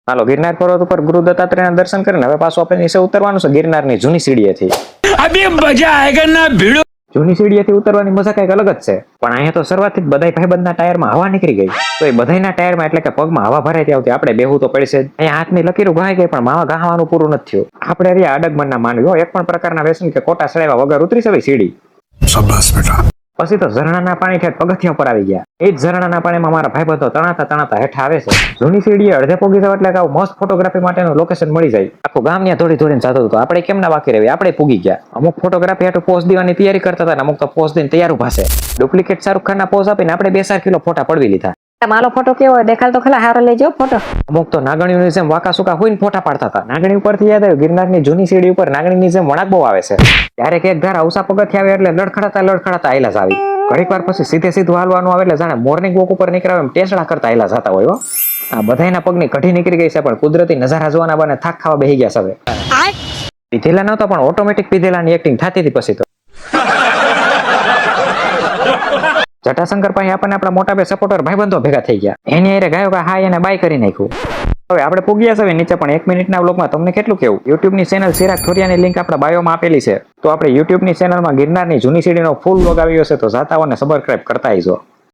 હાલો ગિરનાર પર્વત ઉપર ગુરુ દત્તાત્રેયના દર્શન કરીને હવે પાછું આપણે નીચે ઉતરવાનું છે ગિરનારની જૂની સીડીએથી. અભી મજા આયેગા ના ભીડો. જૂની સીડીએથી ઉતરવાની મજા કઈક અલગ જ છે, પણ અહીંયા તો શરૂઆતથી જ બધા ભાઈબંધના ટાયરમાં હવા નીકળી ગઈ. તો એ બધાના ટાયરમાં એટલે કે પગમાં હવા ભરાઈ આવતી આપણે બેહવું તો પડશે જ. અહીંયા હાથની લકીરો ઘાઈ ગઈ પણ માવા ઘાવાનું પૂરું નથી થયું. આપણે રહ્યા અડગમનના માનવી એક પણ પ્રકારના વ્યસન કે કોટા સડાવ્યા વગર ઉતરી શકે સીડી. શાબાશ બેટા. પછી તો ઝરણાના પાણી ઠેઠ પગથિયા પર આવી ગયા. એ જ ઝરણાના પાણીમાં મારા ભાઈબંધો તણાતા તણાતા હેઠા આવે છે. જૂની સીડીએ અડધે પોગી જાવ એટલે કે મસ્ત ફોટોગ્રાફી માટેનું લોકેશન મળી જાય. આખું ગામ ત્યાં દોડી દોડીને જતું હતું. આપણે કેમ ના બાકી રહેવી, આપણે પૂગી ગયા. અમુક ફોટોગ્રાફી હાટુ પોઝ દેવાની તૈયારી કરતા હતા, અમુક તો પોઝ દઈને તૈયાર ઉભા છે. ડુપ્લિકેટ શાહરુખ ખાનના પોઝ આપીને આપણે 2-4 કિલો ફોટા પડવી લીધા. મારો ફોટો કેવો દેખાલ તો ખલા હારો લેજો ફોટો. અમુક તો નાગણીઓની જેમ વાકા સુકા હોઈને ફોટા પાડતા હતા. નાગણી ઉપરથી યાદ આવ્યું ગિરનારની જૂની સીડી ઉપર નાગણીની જેમ વળાંક બહુ આવે છે. ક્યારેક એક ધારા ઉષા પગથિયા આવે એટલે લડખડાતા આયલા જ આવી. ઘડીક વાર પછી સીધું હાલવાનું આવે એટલે જાણે મોર્નિંગ વોક ઉપર નીકળ્યા એમ ટેસડા કરતા આયલા જતા હોય. આ બધાના પગની કઢી નીકળી ગઈ છે, પણ કુદરતી નજારા જોવાના બને થાક ખાવા બેહી ગયા છે. હવે પીધેલા નહોતા પણ ઓટોમેટિક પીધેલાની એક્ટિંગ થતી હતી. પછી તો જટાશંકર પાસે આપણને આપણા મોટા બે સપોર્ટર ભાઈબંધો ભેગા થઈ ગયા. એની હારે ગાયો કે હાય અને બાય કરી નાખ્યું. હવે આપણે પૂગ્યા છે નીચે, પણ 1 મિનિટના વ્લોગમાં તમને કેટલું કેવું. યુટ્યુબની ચેનલ ચિરાગ થોરિયાની લિંક આપણા બાયોમાં આપેલી છે. તો આપણે યુટ્યુબની ચેનલમાં ગિરનારની જૂની સીડીનો ફૂલ વ્લોગ આવ્યો છે, તો જાતા હો ને સબસ્ક્રાઇબ કરતા આવીજો.